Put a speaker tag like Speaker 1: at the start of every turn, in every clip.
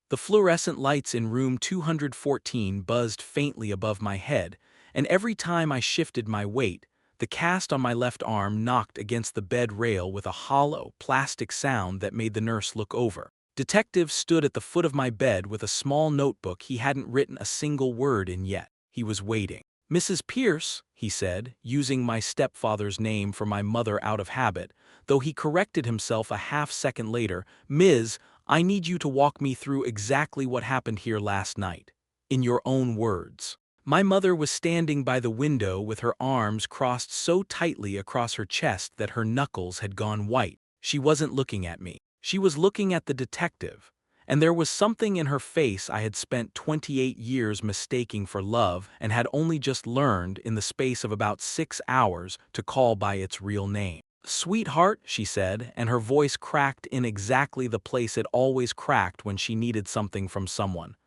Speaker 1: The fluorescent lights in room 214 buzzed faintly above my head, and every time I shifted my weight, the cast on my left arm knocked against the bed rail with a hollow, plastic sound that made the nurse look over. Detective stood at the foot of my bed with a small notebook he hadn't written a single word in yet. He was waiting. "Mrs. Pierce," he said, using my stepfather's name for my mother out of habit, though he corrected himself a half-second later. "Ms., I need you to walk me through exactly what happened here last night. In your own words." My mother was standing by the window with her arms crossed so tightly across her chest that her knuckles had gone white. She wasn't looking at me. She was looking at the detective, and there was something in her face I had spent 28 years mistaking for love and had only just learned in the space of about 6 hours to call by its real name. "Sweetheart," she said, and her voice cracked in exactly the place it always cracked when she needed something from someone.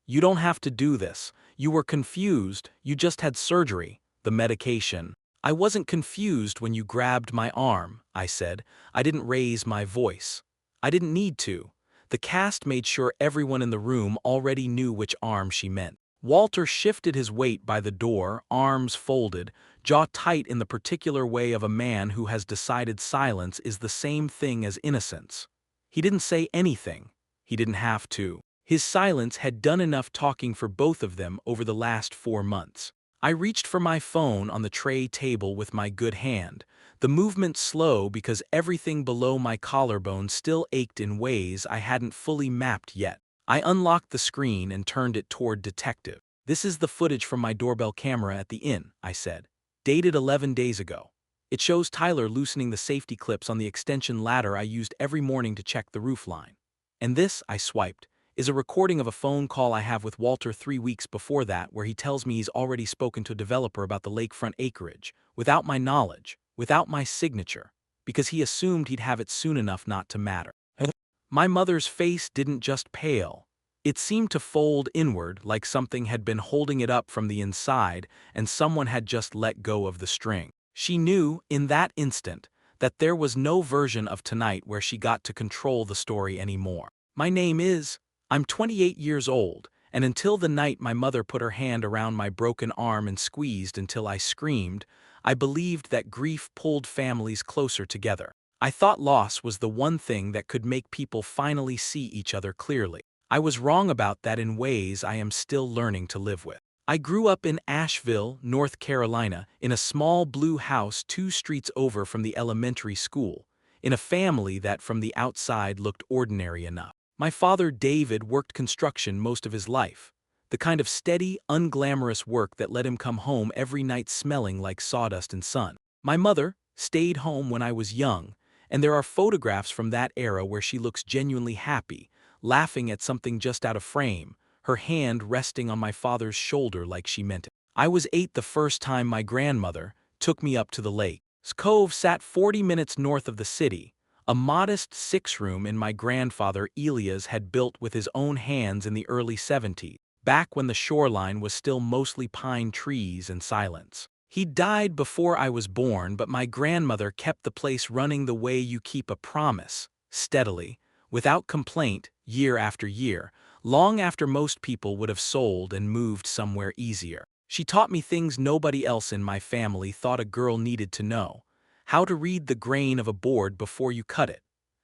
Speaker 1: "You don't have to do this. You were confused, you just had surgery, the medication." "I wasn't confused when you grabbed my arm," I said. I didn't raise my voice. I didn't need to. The cast made sure everyone in the room already knew which arm she meant. Walter shifted his weight by the door, arms folded, jaw tight in the particular way of a man who has decided silence is the same thing as innocence. He didn't say anything. He didn't have to. His silence had done enough talking for both of them over the last 4 months. I reached for my phone on the tray table with my good hand, the movement slow because everything below my collarbone still ached in ways I hadn't fully mapped yet. I unlocked the screen and turned it toward Detective. "This is the footage from my doorbell camera at the inn," I said. "Dated 11 days ago. It shows Tyler loosening the safety clips on the extension ladder I used every morning to check the roof line. And this," I swiped, "is a recording of a phone call I have with Walter 3 weeks before that where he tells me he's already spoken to a developer about the lakefront acreage, without my knowledge, without my signature, because he assumed he'd have it soon enough not to matter." My mother's face didn't just pale. It seemed to fold inward like something had been holding it up from the inside and someone had just let go of the string. She knew, in that instant, that there was no version of tonight where she got to control the story anymore. "My name is..." I'm 28 years old, and until the night my mother put her hand around my broken arm and squeezed until I screamed, I believed that grief pulled families closer together. I thought loss was the one thing that could make people finally see each other clearly. I was wrong about that in ways I am still learning to live with. I grew up in Asheville, North Carolina, in a small blue house 2 streets over from the elementary school, in a family that from the outside looked ordinary enough. My father, David, worked construction most of his life, the kind of steady, unglamorous work that let him come home every night smelling like sawdust and sun. My mother stayed home when I was young, and there are photographs from that era where she looks genuinely happy, laughing at something just out of frame, her hand resting on my father's shoulder like she meant it. I was 8 the first time my grandmother took me up to the lake. Cove sat 40 minutes north of the city, a modest 6-room in my grandfather Elias had built with his own hands in the early 70s, back when the shoreline was still mostly pine trees and silence. He died before I was born, but my grandmother kept the place running the way you keep a promise, steadily, without complaint, year after year, long after most people would have sold and moved somewhere easier. She taught me things nobody else in my family thought a girl needed to know. How to read the grain of a board before you cut it.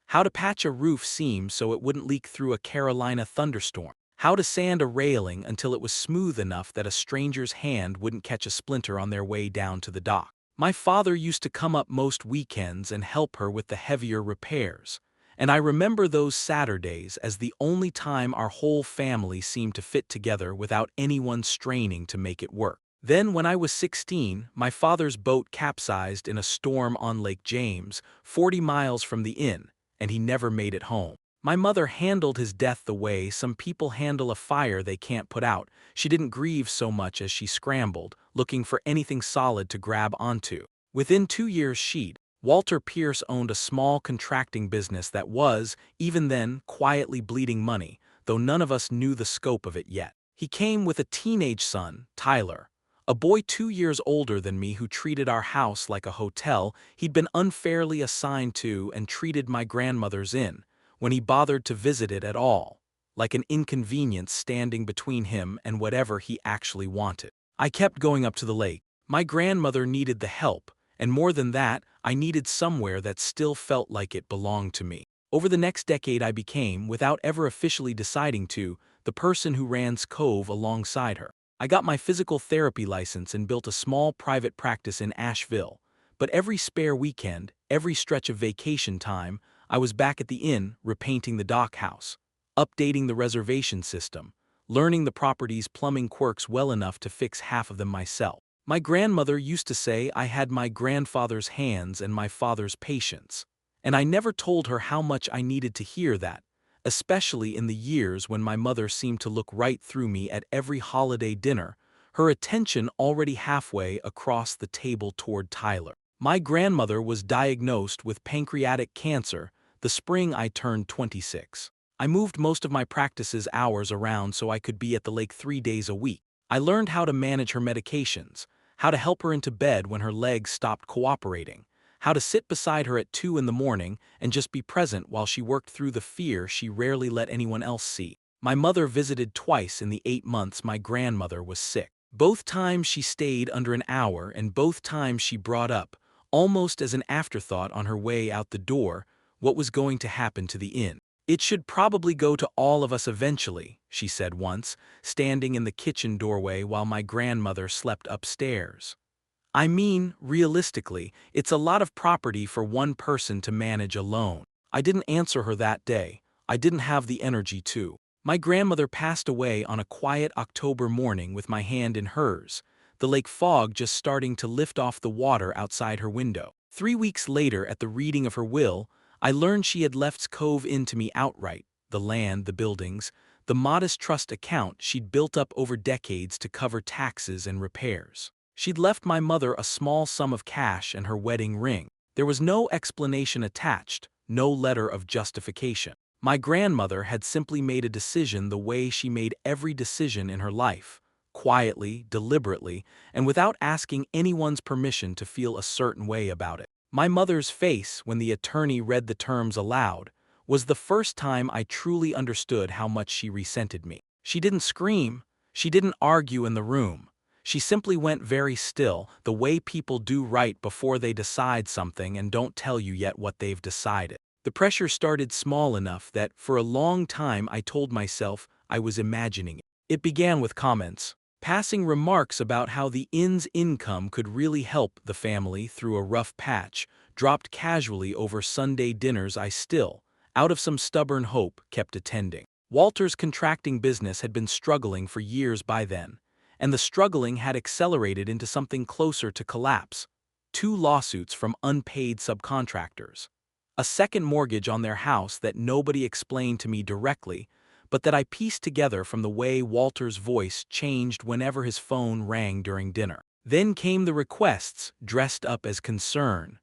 Speaker 1: How to patch a roof seam so it wouldn't leak through a Carolina thunderstorm. How to sand a railing until it was smooth enough that a stranger's hand wouldn't catch a splinter on their way down to the dock. My father used to come up most weekends and help her with the heavier repairs, and I remember those Saturdays as the only time our whole family seemed to fit together without anyone straining to make it work. Then, when I was 16, my father's boat capsized in a storm on Lake James, 40 miles from the inn, and he never made it home. My mother handled his death the way some people handle a fire they can't put out. She didn't grieve so much as she scrambled, looking for anything solid to grab onto. Within 2 years Walter Pierce owned a small contracting business that was, even then, quietly bleeding money, though none of us knew the scope of it yet. He came with a teenage son, Tyler, a boy 2 years older than me who treated our house like a hotel he'd been unfairly assigned to and treated my grandmother's in, when he bothered to visit it at all. like an inconvenience standing between him and whatever he actually wanted. I kept going up to the lake. My grandmother needed the help, and more than that, I needed somewhere that still felt like it belonged to me. Over the next decade I became, without ever officially deciding to, the person who ran Cove alongside her. I got my physical therapy license and built a small private practice in Asheville. But every spare weekend, every stretch of vacation time, I was back at the inn, repainting the dock house, updating the reservation system, learning the property's plumbing quirks well enough to fix half of them myself. My grandmother used to say I had my grandfather's hands and my father's patience, and I never told her how much I needed to hear that, especially in the years when my mother seemed to look right through me at every holiday dinner, her attention already halfway across the table toward Tyler. My grandmother was diagnosed with pancreatic cancer the spring I turned 26. I moved most of my practice's hours around so I could be at the lake 3 days a week. I learned how to manage her medications, how to help her into bed when her legs stopped cooperating, how to sit beside her at 2 in the morning and just be present while she worked through the fear she rarely let anyone else see. My mother visited twice in the 8 months my grandmother was sick. Both times she stayed under an hour and both times she brought up, almost as an afterthought on her way out the door, what was going to happen to the inn. "It should probably go to all of us eventually," she said once, standing in the kitchen doorway while my grandmother slept upstairs. "I mean, realistically, it's a lot of property for one person to manage alone." I didn't answer her that day. I didn't have the energy to. My grandmother passed away on a quiet October morning with my hand in hers, the lake fog just starting to lift off the water outside her window. 3 weeks later, at the reading of her will, I learned she had left Cove Inn to me outright, the land, the buildings, the modest trust account she'd built up over decades to cover taxes and repairs. She'd left my mother a small sum of cash and her wedding ring. There was no explanation attached, no letter of justification. My grandmother had simply made a decision the way she made every decision in her life, quietly, deliberately, and without asking anyone's permission to feel a certain way about it. My mother's face, when the attorney read the terms aloud, was the first time I truly understood how much she resented me. She didn't scream, she didn't argue in the room. She simply went very still, the way people do right before they decide something and don't tell you yet what they've decided. The pressure started small enough that, for a long time, I told myself I was imagining it. It began with comments, passing remarks about how the inn's income could really help the family through a rough patch, dropped casually over Sunday dinners I still, out of some stubborn hope, kept attending. Walter's contracting business had been struggling for years by then, and the struggling had accelerated into something closer to collapse. 2 lawsuits from unpaid subcontractors. A second mortgage on their house that nobody explained to me directly, but that I pieced together from the way Walter's voice changed whenever his phone rang during dinner. Then came the requests, dressed up as concern.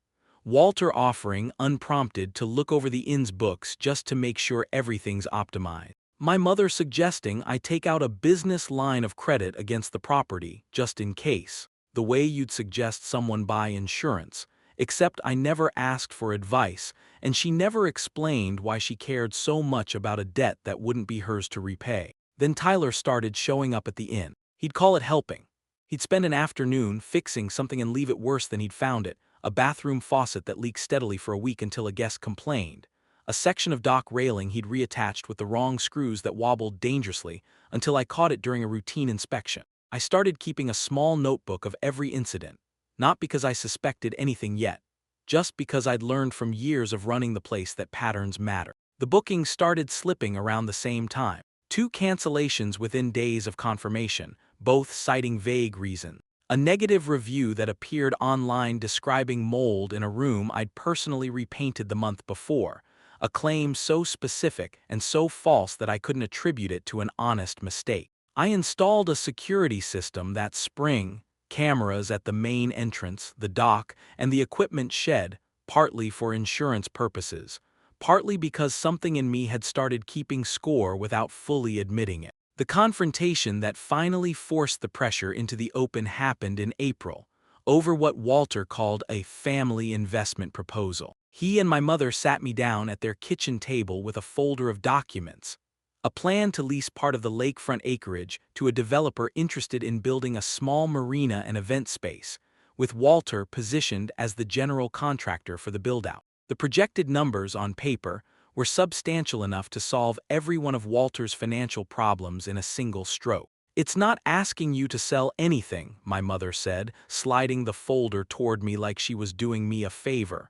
Speaker 1: Walter offering, unprompted, to look over the inn's books just to make sure everything's optimized. My mother suggesting I take out a business line of credit against the property, just in case, the way you'd suggest someone buy insurance. Except I never asked for advice, and she never explained why she cared so much about a debt that wouldn't be hers to repay. Then Tyler started showing up at the inn. He'd call it helping. He'd spend an afternoon fixing something and leave it worse than he'd found it, a bathroom faucet that leaked steadily for a week until a guest complained, a section of dock railing he'd reattached with the wrong screws that wobbled dangerously until I caught it during a routine inspection. I started keeping a small notebook of every incident. Not because I suspected anything yet, just because I'd learned from years of running the place that patterns matter. The bookings started slipping around the same time. 2 cancellations within days of confirmation, both citing vague reasons. A negative review that appeared online describing mold in a room I'd personally repainted the month before. A claim so specific and so false that I couldn't attribute it to an honest mistake. I installed a security system that spring, cameras at the main entrance, the dock, and the equipment shed, partly for insurance purposes, partly because something in me had started keeping score without fully admitting it. The confrontation that finally forced the pressure into the open happened in April, over what Walter called a family investment proposal. He and my mother sat me down at their kitchen table with a folder of documents. a plan to lease part of the lakefront acreage to a developer interested in building a small marina and event space, with Walter positioned as the general contractor for the build-out. The projected numbers on paper were substantial enough to solve every one of Walter's financial problems in a single stroke. "It's not asking you to sell anything," my mother said, sliding the folder toward me like she was doing me a favor.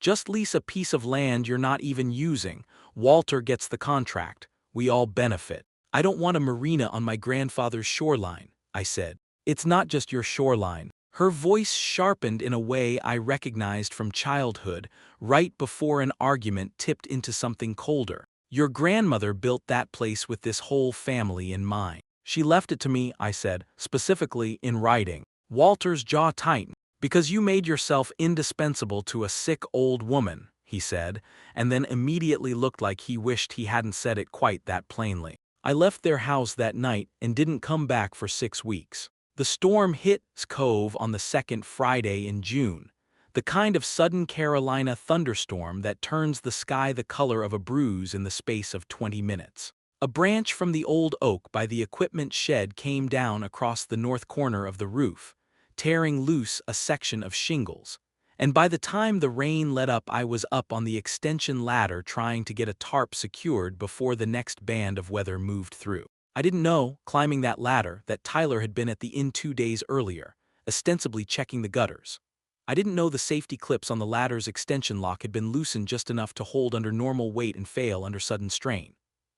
Speaker 1: "Just lease a piece of land you're not even using. Walter gets the contract. We all benefit." "I don't want a marina on my grandfather's shoreline," I said. "It's not just your shoreline." Her voice sharpened in a way I recognized from childhood, right before an argument tipped into something colder. "Your grandmother built that place with this whole family in mind. She left it to me," I said, "specifically in writing." Walter's jaw tightened. "Because you made yourself indispensable to a sick old woman," he said, and then immediately looked like he wished he hadn't said it quite that plainly. I left their house that night and didn't come back for 6 weeks. The storm hit Cove on the second Friday in June, the kind of sudden Carolina thunderstorm that turns the sky the color of a bruise in the space of 20 minutes. A branch from the old oak by the equipment shed came down across the north corner of the roof, tearing loose a section of shingles, and by the time the rain let up I was up on the extension ladder trying to get a tarp secured before the next band of weather moved through. I didn't know, climbing that ladder, that Tyler had been at the inn 2 days earlier, ostensibly checking the gutters. I didn't know the safety clips on the ladder's extension lock had been loosened just enough to hold under normal weight and fail under sudden strain.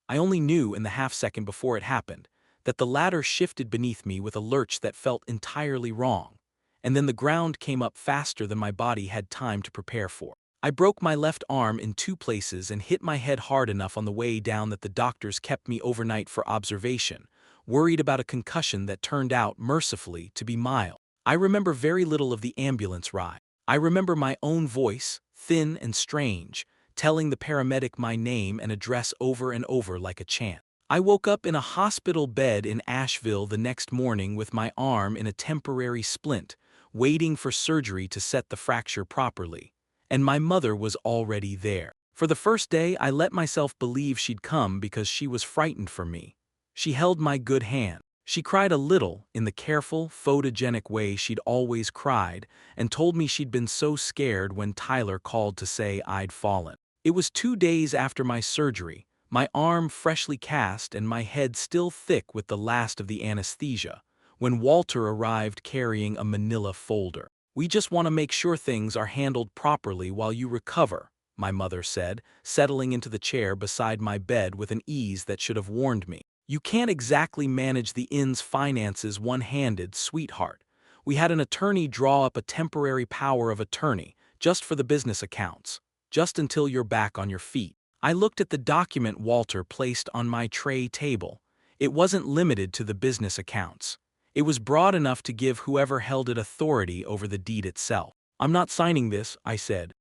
Speaker 1: I only knew in the half-second before it happened that the ladder shifted beneath me with a lurch that felt entirely wrong, and then the ground came up faster than my body had time to prepare for. I broke my left arm in 2 places and hit my head hard enough on the way down that the doctors kept me overnight for observation, worried about a concussion that turned out, mercifully, to be mild. I remember very little of the ambulance ride. I remember my own voice, thin and strange, telling the paramedic my name and address over and over like a chant. I woke up in a hospital bed in Asheville the next morning with my arm in a temporary splint, waiting for surgery to set the fracture properly. And my mother was already there. For the first day, I let myself believe she'd come because she was frightened for me. She held my good hand. She cried a little, in the careful, photogenic way she'd always cried, and told me she'd been so scared when Tyler called to say I'd fallen. It was 2 days after my surgery, my arm freshly cast and my head still thick with the last of the anesthesia, when Walter arrived carrying a manila folder. "We just want to make sure things are handled properly while you recover," my mother said, settling into the chair beside my bed with an ease that should have warned me. "You can't exactly manage the inn's finances one-handed, sweetheart. We had an attorney draw up a temporary power of attorney, just for the business accounts, just until you're back on your feet." I looked at the document Walter placed on my tray table. It wasn't limited to the business accounts. It was broad enough to give whoever held it authority over the deed itself. "I'm not signing this," I said.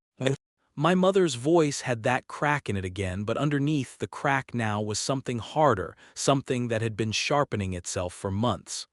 Speaker 1: My mother's voice had that crack in it again, but underneath the crack now was something harder, something that had been sharpening itself for months.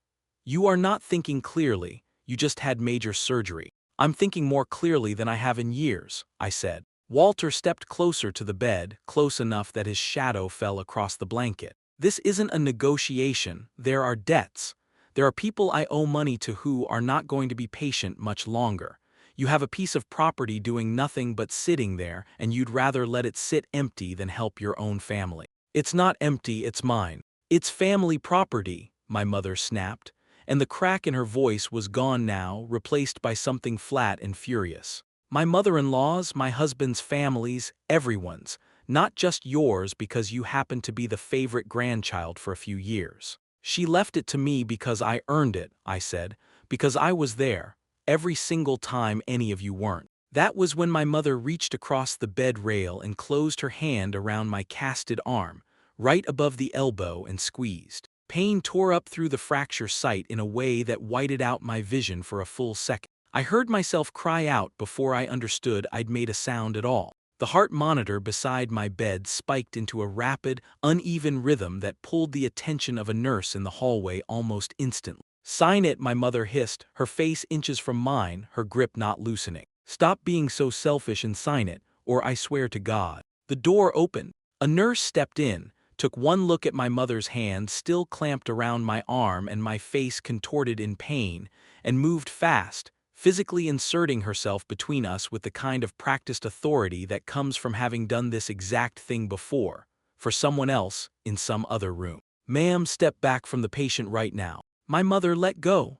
Speaker 1: "You are not thinking clearly. You just had major surgery." "I'm thinking more clearly than I have in years," I said. Walter stepped closer to the bed, close enough that his shadow fell across the blanket. "This isn't a negotiation. There are debts. There are people I owe money to who are not going to be patient much longer. You have a piece of property doing nothing but sitting there, and you'd rather let it sit empty than help your own family." "It's not empty, it's mine. It's family property," my mother snapped, and the crack in her voice was gone now, replaced by something flat and furious. "My mother-in-law's, my husband's family's, everyone's, not just yours because you happen to be the favorite grandchild for a few years. She left it to me because I earned it," I said, "because I was there, every single time any of you weren't." That was when my mother reached across the bed rail and closed her hand around my casted arm, right above the elbow, and squeezed. Pain tore up through the fracture site in a way that whited out my vision for a full second. I heard myself cry out before I understood I'd made a sound at all. The heart monitor beside my bed spiked into a rapid, uneven rhythm that pulled the attention of a nurse in the hallway almost instantly. "Sign it," my mother hissed, her face inches from mine, her grip not loosening. "Stop being so selfish and sign it, or I swear to God." The door opened. A nurse stepped in, took one look at my mother's hand still clamped around my arm and my face contorted in pain, and moved fast, physically inserting herself between us with the kind of practiced authority that comes from having done this exact thing before, for someone else in some other room. "Ma'am, step back from the patient right now." My mother let go.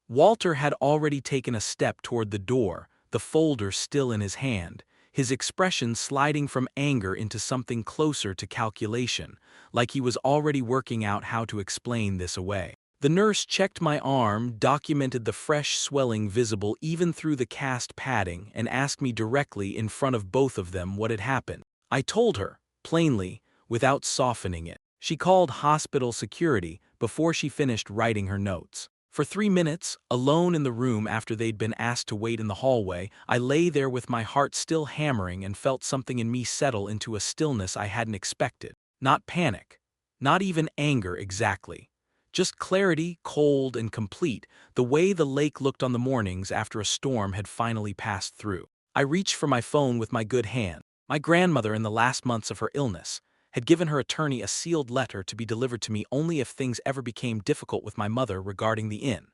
Speaker 1: Walter had already taken a step toward the door, the folder still in his hand, his expression sliding from anger into something closer to calculation, like he was already working out how to explain this away. The nurse checked my arm, documented the fresh swelling visible even through the cast padding, and asked me directly in front of both of them what had happened. I told her, plainly, without softening it. She called hospital security before she finished writing her notes. For 3 minutes, alone in the room after they'd been asked to wait in the hallway, I lay there with my heart still hammering and felt something in me settle into a stillness I hadn't expected. Not panic. Not even anger exactly. Just clarity, cold and complete, the way the lake looked on the mornings after a storm had finally passed through. I reached for my phone with my good hand. My grandmother, in the last months of her illness, had given her attorney a sealed letter to be delivered to me only if things ever became difficult with my mother regarding the inn.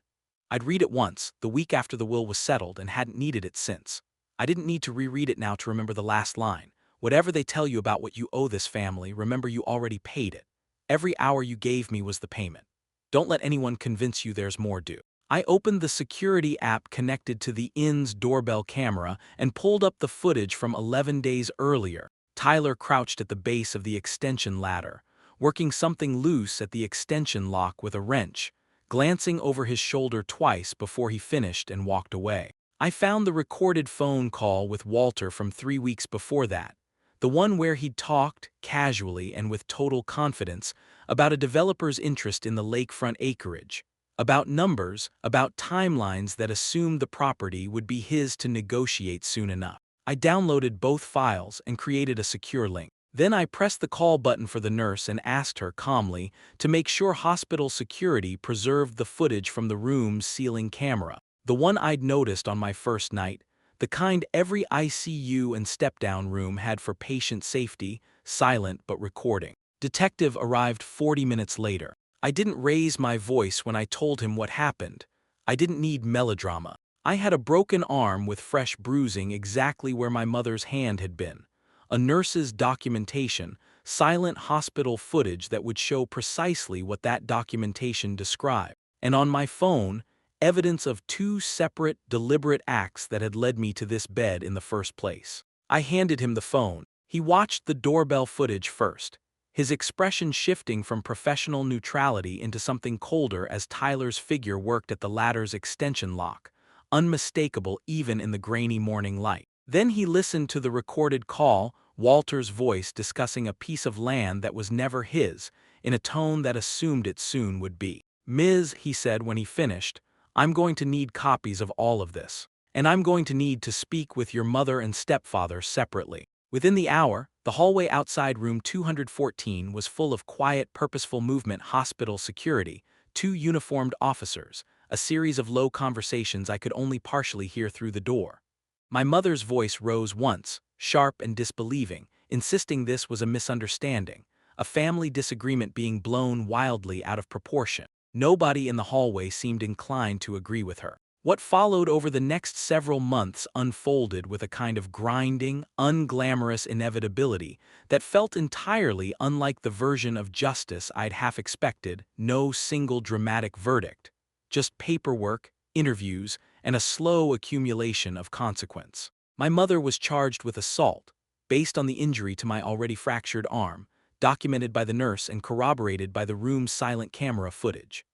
Speaker 1: I'd read it once, the week after the will was settled, and hadn't needed it since. I didn't need to reread it now to remember the last line. "Whatever they tell you about what you owe this family, remember you already paid it. Every hour you gave me was the payment. Don't let anyone convince you there's more due." I opened the security app connected to the inn's doorbell camera and pulled up the footage from 11 days earlier. Tyler crouched at the base of the extension ladder, working something loose at the extension lock with a wrench, glancing over his shoulder twice before he finished and walked away. I found the recorded phone call with Walter from 3 weeks before that, the one where he'd talked, casually and with total confidence, about a developer's interest in the lakefront acreage, about numbers, about timelines that assumed the property would be his to negotiate soon enough. I downloaded both files and created a secure link. Then I pressed the call button for the nurse and asked her calmly to make sure hospital security preserved the footage from the room's ceiling camera, the one I'd noticed on my first night, the kind every ICU and step-down room had for patient safety, silent but recording. Detective arrived 40 minutes later. I didn't raise my voice when I told him what happened. I didn't need melodrama. I had a broken arm with fresh bruising exactly where my mother's hand had been. A nurse's documentation, silent hospital footage that would show precisely what that documentation described. And on my phone, evidence of 2 separate, deliberate acts that had led me to this bed in the first place. I handed him the phone. He watched the doorbell footage first, his expression shifting from professional neutrality into something colder as Tyler's figure worked at the ladder's extension lock, unmistakable even in the grainy morning light. Then he listened to the recorded call, Walter's voice discussing a piece of land that was never his, in a tone that assumed it soon would be. "Ms., he said when he finished, "I'm going to need copies of all of this. And I'm going to need to speak with your mother and stepfather separately." Within the hour, the hallway outside room 214 was full of quiet, purposeful movement hospital security, 2 uniformed officers, a series of low conversations I could only partially hear through the door. My mother's voice rose once, sharp and disbelieving, insisting this was a misunderstanding, a family disagreement being blown wildly out of proportion. Nobody in the hallway seemed inclined to agree with her. What followed over the next several months unfolded with a kind of grinding, unglamorous inevitability that felt entirely unlike the version of justice I'd half expected. No single dramatic verdict, just paperwork, interviews, and a slow accumulation of consequence. My mother was charged with assault, based on the injury to my already fractured arm, documented by the nurse and corroborated by the room's silent camera footage.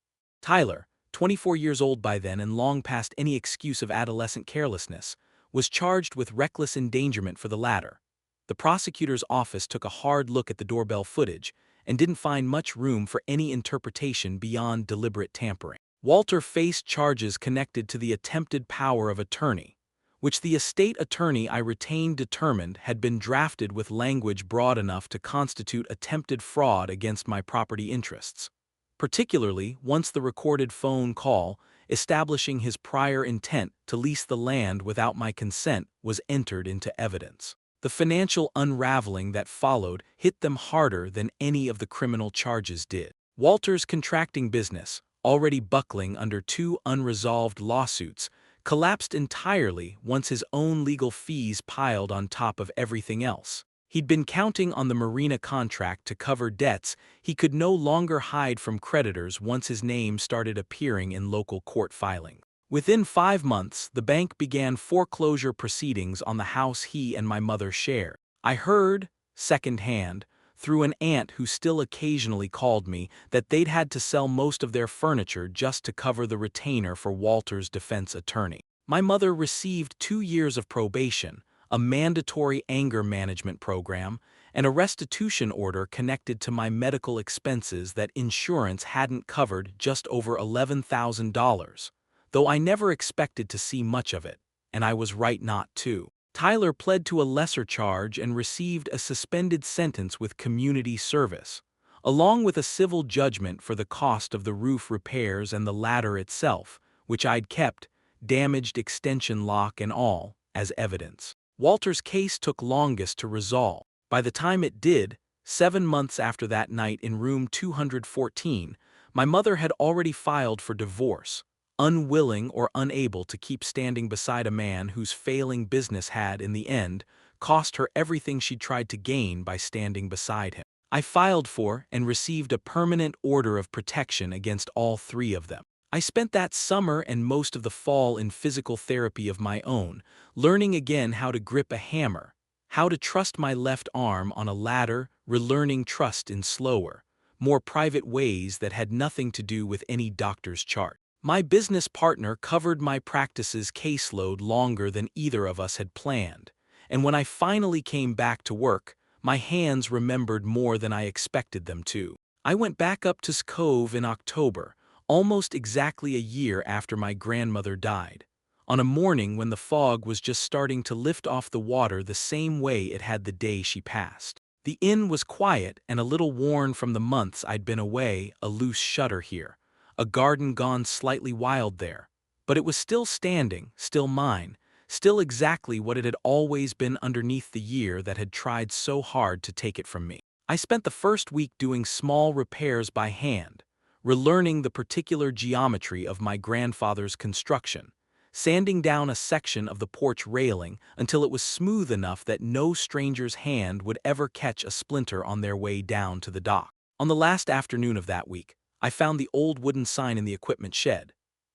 Speaker 1: Tyler, 24 years old by then and long past any excuse of adolescent carelessness, was charged with reckless endangerment for the latter. The prosecutor's office took a hard look at the doorbell footage and didn't find much room for any interpretation beyond deliberate tampering. Walter faced charges connected to the attempted power of attorney, which the estate attorney I retained determined had been drafted with language broad enough to constitute attempted fraud against my property interests, particularly once the recorded phone call establishing his prior intent to lease the land without my consent was entered into evidence. The financial unraveling that followed hit them harder than any of the criminal charges did. Walter's contracting business, already buckling under two unresolved lawsuits, collapsed entirely once his own legal fees piled on top of everything else. He'd been counting on the marina contract to cover debts he could no longer hide from creditors once his name started appearing in local court filings. Within 5 months, the bank began foreclosure proceedings on the house he and my mother shared. I heard, secondhand, through an aunt who still occasionally called me, that they'd had to sell most of their furniture just to cover the retainer for Walter's defense attorney. My mother received 2 years of probation, a mandatory anger management program, and a restitution order connected to my medical expenses that insurance hadn't covered, just over $11,000. Though I never expected to see much of it, and I was right not to. Tyler pled to a lesser charge and received a suspended sentence with community service, along with a civil judgment for the cost of the roof repairs and the ladder itself, which I'd kept, damaged extension lock and all, as evidence. Walter's case took longest to resolve. By the time it did, 7 months after that night in room 214, my mother had already filed for divorce, unwilling or unable to keep standing beside a man whose failing business had, in the end, cost her everything she'd tried to gain by standing beside him. I filed for and received a permanent order of protection against all 3 of them. I spent that summer and most of the fall in physical therapy of my own, learning again how to grip a hammer, how to trust my left arm on a ladder, relearning trust in slower, more private ways that had nothing to do with any doctor's chart. My business partner covered my practice's caseload longer than either of us had planned, and when I finally came back to work, my hands remembered more than I expected them to. I went back up to Cove in October, almost exactly a year after my grandmother died, on a morning when the fog was just starting to lift off the water the same way it had the day she passed. The inn was quiet and a little worn from the months I'd been away, a loose shutter here, a garden gone slightly wild there, but it was still standing, still mine, still exactly what it had always been underneath the year that had tried so hard to take it from me. I spent the first week doing small repairs by hand, relearning the particular geometry of my grandfather's construction, sanding down a section of the porch railing until it was smooth enough that no stranger's hand would ever catch a splinter on their way down to the dock. On the last afternoon of that week, I found the old wooden sign in the equipment shed,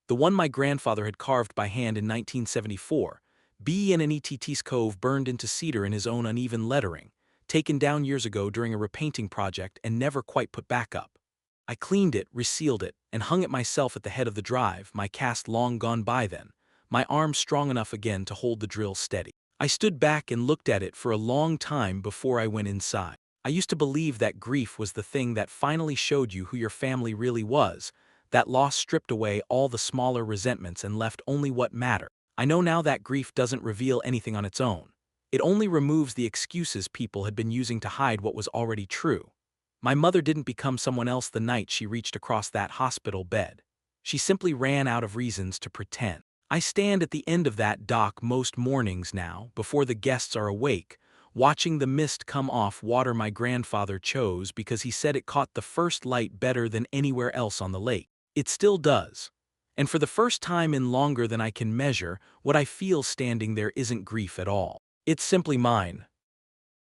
Speaker 1: the one my grandfather had carved by hand in 1974, B&N Cove burned into cedar in his own uneven lettering, taken down years ago during a repainting project and never quite put back up. I cleaned it, resealed it, and hung it myself at the head of the drive, my cast long gone by then, my arm strong enough again to hold the drill steady. I stood back and looked at it for a long time before I went inside. I used to believe that grief was the thing that finally showed you who your family really was, that loss stripped away all the smaller resentments and left only what mattered. I know now that grief doesn't reveal anything on its own. It only removes the excuses people had been using to hide what was already true. My mother didn't become someone else the night she reached across that hospital bed. She simply ran out of reasons to pretend. I stand at the end of that dock most mornings now, before the guests are awake, watching the mist come off water my grandfather chose because he said it caught the first light better than anywhere else on the lake. It still does. And for the first time in longer than I can measure, what I feel standing there isn't grief at all. It's simply mine,